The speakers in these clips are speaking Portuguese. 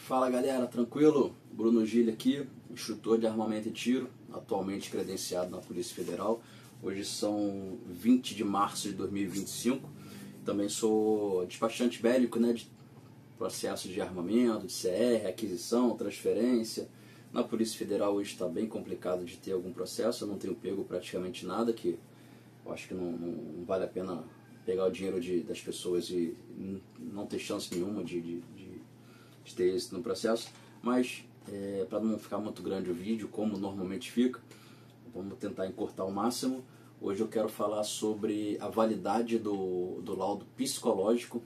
Fala galera, tranquilo? Bruno Gil aqui, instrutor de armamento e tiro, atualmente credenciado na Polícia Federal. Hoje são 20 de março de 2025. Também sou despachante bélico, né, de processos de armamento, de CR, aquisição, transferência. Na Polícia Federal hoje está bem complicado de ter algum processo, eu não tenho pego praticamente nada, que eu acho que não vale a pena pegar o dinheiro das pessoas e não ter chance nenhuma de ter êxito no processo. Mas para não ficar muito grande o vídeo, como normalmente fica, vamos tentar encurtar ao máximo. Hoje eu quero falar sobre a validade do laudo psicológico,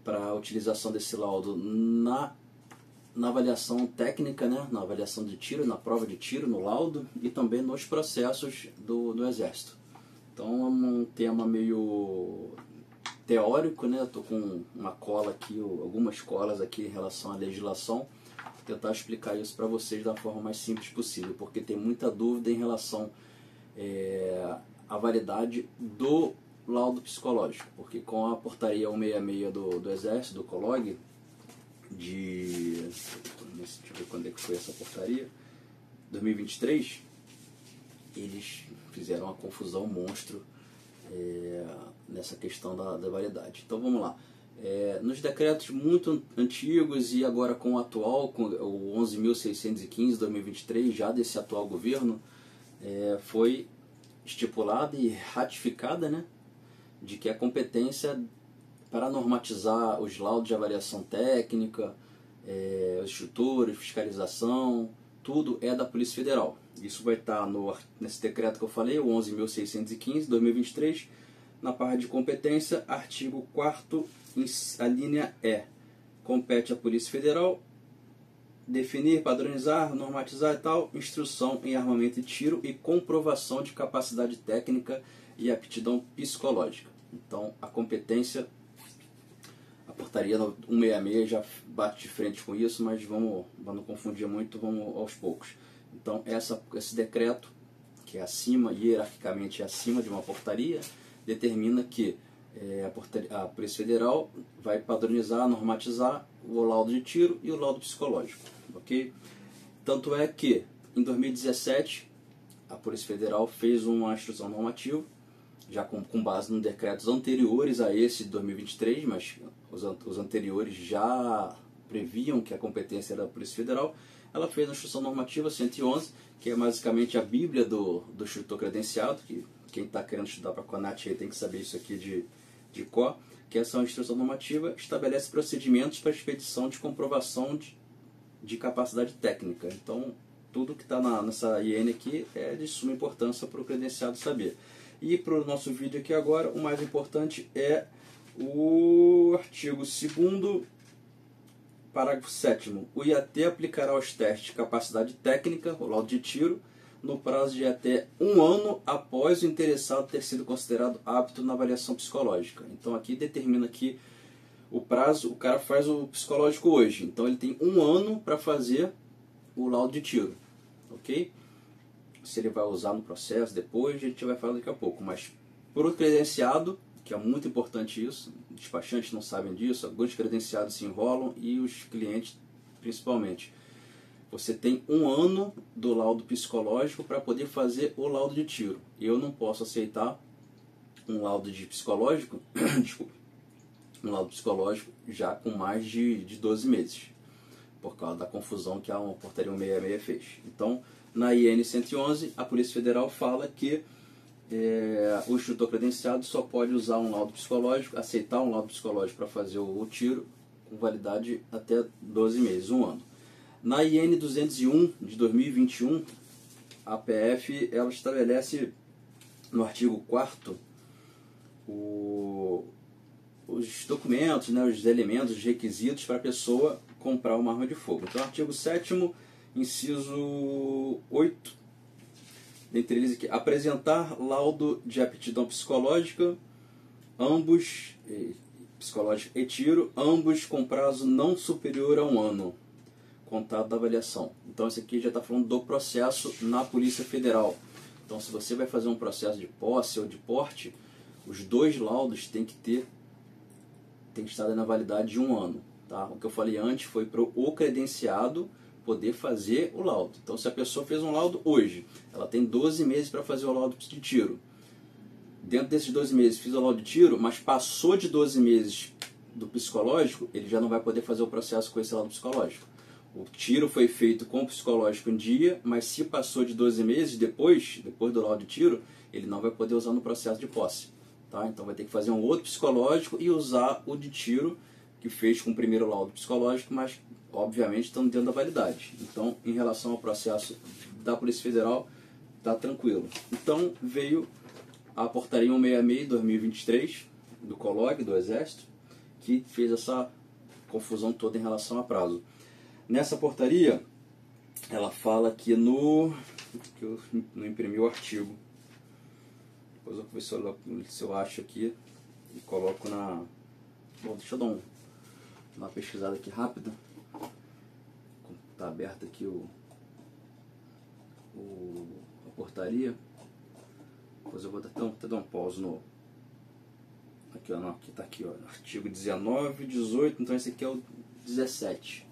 para a utilização desse laudo na avaliação técnica, né, na avaliação de tiro, na prova de tiro, no laudo e também nos processos do Exército. Então é um tema meio teórico, né? Estou com uma cola aqui, algumas colas aqui em relação à legislação, vou tentar explicar isso para vocês da forma mais simples possível, porque tem muita dúvida em relação à validade do laudo psicológico, porque com a portaria 166 do Exército, do COLOG, deixa eu ver quando é que foi essa portaria, 2023, eles fizeram uma confusão monstro nessa questão da validade. Então vamos lá. Nos decretos muito antigos e agora com o atual, com o 11.615 2023, já desse atual governo, foi estipulada e ratificada, né, de que a competência para normatizar os laudos de avaliação técnica, os instrutores, fiscalização, tudo é da Polícia Federal. Isso vai estar nesse decreto que eu falei, o 11.615 2023, na parte de competência, artigo 4º, a linha E. Compete à Polícia Federal definir, padronizar, normatizar e tal, instrução em armamento e tiro e comprovação de capacidade técnica e aptidão psicológica. Então, a competência, a portaria 166 já bate de frente com isso, mas vamos não confundir muito, vamos aos poucos. Então, esse decreto, que é acima, hierarquicamente é acima de uma portaria, determina que a Polícia Federal vai padronizar, normatizar o laudo de tiro e o laudo psicológico, ok? Tanto é que, em 2017, a Polícia Federal fez uma instrução normativa, já com base em decretos anteriores a esse de 2023, mas os anteriores já previam que a competência era da Polícia Federal. Ela fez a instrução normativa 111, que é basicamente a bíblia do instrutor credenciado, que quem está querendo estudar para a CONAT aí tem que saber isso aqui de cor, que essa instrução normativa estabelece procedimentos para expedição de comprovação de capacidade técnica. Então, tudo que está nessa IN aqui é de suma importância para o credenciado saber. E para o nosso vídeo aqui agora, o mais importante é o artigo 2º, parágrafo 7º. O IAT aplicará os testes de capacidade técnica, o laudo de tiro, no prazo de até 1 ano após o interessado ter sido considerado apto na avaliação psicológica. Então aqui determina que o prazo, o cara faz o psicológico hoje, então ele tem 1 ano para fazer o laudo de tiro, ok? Se ele vai usar no processo depois, a gente vai falar daqui a pouco, mas para o credenciado, que é muito importante isso, despachantes não sabem disso, alguns credenciados se enrolam e os clientes principalmente. Você tem 1 ano do laudo psicológico para poder fazer o laudo de tiro. Eu não posso aceitar um laudo de psicológico, desculpa, um laudo psicológico já com mais de 12 meses, por causa da confusão que a portaria 166 fez. Então, na IN 111, a Polícia Federal fala que o instrutor credenciado só pode usar um laudo psicológico, aceitar um laudo psicológico para fazer o tiro com validade até 12 meses, 1 ano. Na IN 201 de 2021, a PF ela estabelece no artigo 4º os documentos, né, os elementos, os requisitos para a pessoa comprar uma arma de fogo. Então, artigo 7º, inciso 8, dentre eles aqui, apresentar laudo de aptidão psicológica, ambos, psicológica e tiro, ambos com prazo não superior a 1 ano, contado da avaliação. Então, esse aqui já está falando do processo na Polícia Federal. Então, se você vai fazer um processo de posse ou de porte, os dois laudos têm que estar na validade de 1 ano. Tá? O que eu falei antes foi para o credenciado poder fazer o laudo. Então, se a pessoa fez um laudo hoje, ela tem 12 meses para fazer o laudo de tiro. Dentro desses 12 meses fiz o laudo de tiro, mas passou de 12 meses do psicológico, ele já não vai poder fazer o processo com esse laudo psicológico. O tiro foi feito com o psicológico em dia, mas se passou de 12 meses, depois do laudo de tiro, ele não vai poder usar no processo de posse. Tá? Então vai ter que fazer um outro psicológico e usar o de tiro que fez com o primeiro laudo psicológico, mas obviamente estando dentro da validade. Então, em relação ao processo da Polícia Federal, está tranquilo. Então, veio a portaria 166 de 2023 do COLOG, do Exército, que fez essa confusão toda em relação a prazo. Nessa portaria, ela fala que que eu não imprimi o artigo. Depois eu vou ver se eu acho aqui e coloco na... Bom, deixa eu dar uma pesquisada aqui rápida. Está aberta aqui a portaria. Depois eu vou até dar um pause no... Aqui, ó, não, aqui está aqui, ó, artigo 19, 18, então esse aqui é o 17.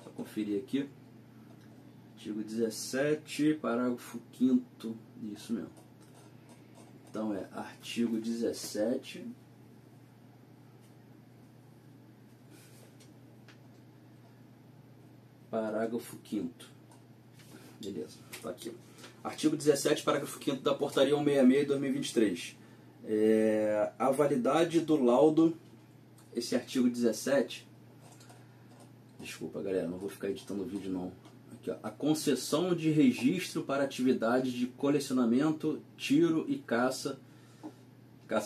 Só conferir aqui. Artigo 17, parágrafo 5º, isso mesmo. Então é artigo 17, parágrafo 5º. Beleza, está aqui. Artigo 17, parágrafo 5º da portaria 166 de 2023. A validade do laudo, esse artigo 17, desculpa galera, não vou ficar editando o vídeo não. Aqui, ó, a concessão de registro para atividades de colecionamento, tiro e caça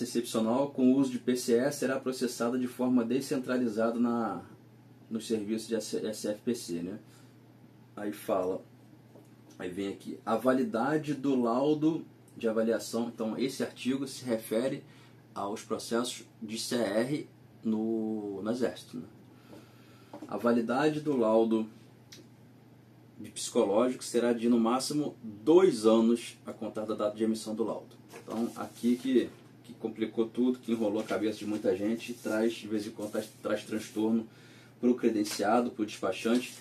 excepcional com uso de PCE será processada de forma descentralizada nos serviços de SFPC, né? Aí vem aqui, a validade do laudo de avaliação. Então esse artigo se refere aos processos de CR no Exército, né? A validade do laudo de psicológico será de no máximo 2 anos a contar da data de emissão do laudo. Então aqui que complicou tudo, que enrolou a cabeça de muita gente, de vez em quando traz transtorno para o credenciado, para o despachante,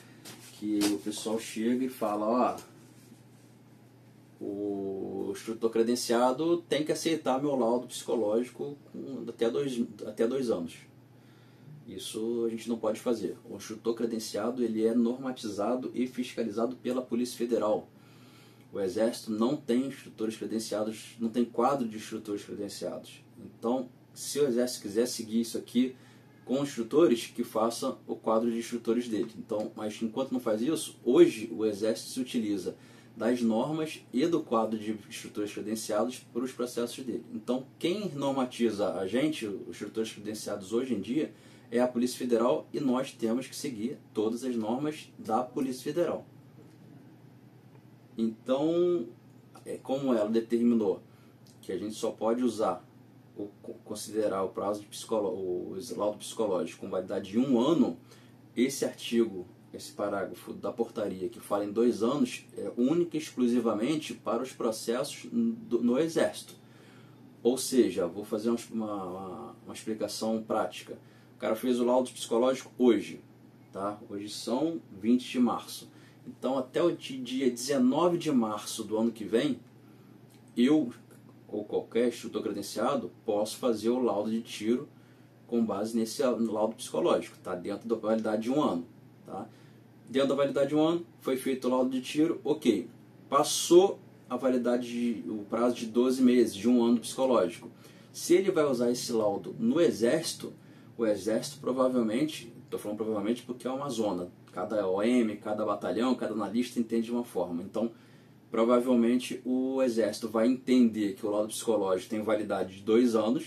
que o pessoal chega e fala, o instrutor credenciado tem que aceitar meu laudo psicológico até 2 anos. Isso a gente não pode fazer. O instrutor credenciado ele é normatizado e fiscalizado pela Polícia Federal. O Exército não tem instrutores credenciados, não tem quadro de instrutores credenciados. Então, se o Exército quiser seguir isso aqui com instrutores, que faça o quadro de instrutores dele. Então, mas enquanto não faz isso, hoje o Exército se utiliza das normas e do quadro de instrutores credenciados para os processos dele. Então, quem normatiza a gente, os instrutores credenciados hoje em dia, é a Polícia Federal, e nós temos que seguir todas as normas da Polícia Federal. Então, como ela determinou que a gente só pode usar considerar o prazo de o laudo psicológico com validade de 1 ano, esse artigo, esse parágrafo da portaria que fala em 2 anos, é única e exclusivamente para os processos no Exército. Ou seja, vou fazer uma explicação prática. O cara fez o laudo psicológico hoje, tá? Hoje são 20 de março. Então, até o dia 19 de março do ano que vem, eu ou qualquer instrutor credenciado posso fazer o laudo de tiro com base nesse laudo psicológico, tá? Dentro da validade de 1 ano, tá? Dentro da validade de 1 ano, foi feito o laudo de tiro, ok. Passou a validade, o prazo de 12 meses, de 1 ano psicológico. Se ele vai usar esse laudo no Exército, o Exército provavelmente, estou falando provavelmente porque é uma zona, cada OM, cada batalhão, cada analista entende de uma forma. Então, provavelmente o Exército vai entender que o laudo psicológico tem validade de 2 anos,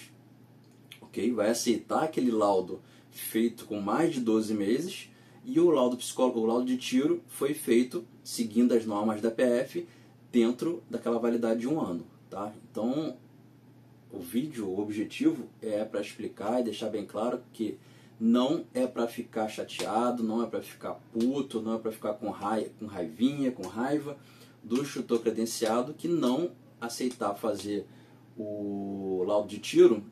ok? Vai aceitar aquele laudo feito com mais de 12 meses, e o laudo de tiro foi feito seguindo as normas da PF dentro daquela validade de 1 ano, tá? Então, o objetivo é para explicar e deixar bem claro que não é para ficar chateado, não é para ficar puto, não é para ficar com raiva do instrutor credenciado que não aceitar fazer o laudo de tiro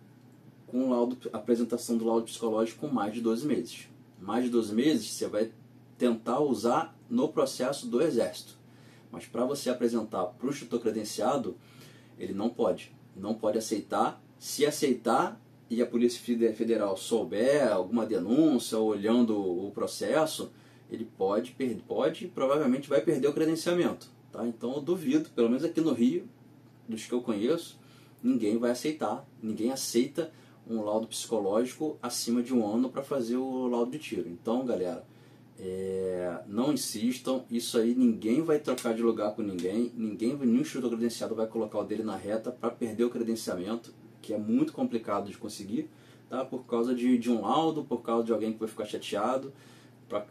com apresentação do laudo psicológico com mais de 12 meses. mais de 12 meses, você vai tentar usar no processo do Exército. Mas para você apresentar para o instrutor credenciado, ele não pode aceitar. Se aceitar e a Polícia Federal souber alguma denúncia, olhando o processo, ele pode provavelmente vai perder o credenciamento. Tá? Então eu duvido, pelo menos aqui no Rio, dos que eu conheço, ninguém vai aceitar, ninguém aceita um laudo psicológico acima de 1 ano para fazer o laudo de tiro. Então, galera, não insistam, isso aí ninguém vai trocar de lugar com ninguém, nenhum instrutor credenciado vai colocar o dele na reta para perder o credenciamento, que é muito complicado de conseguir, tá? Por causa de um laudo, por causa de alguém que vai ficar chateado, para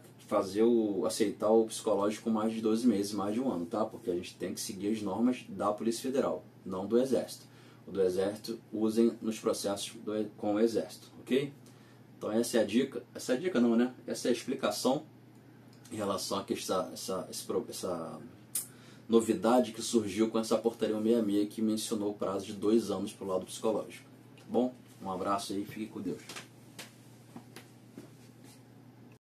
aceitar o psicológico com mais de 12 meses, mais de 1 ano, tá? Porque a gente tem que seguir as normas da Polícia Federal, não do Exército. O do Exército usem nos processos com o Exército, ok? Então essa é a dica, não, né? Essa é a explicação em relação a essa novidade que surgiu com essa portaria 166 que mencionou o prazo de 2 anos para o lado psicológico. Tá bom? Um abraço aí, fique com Deus.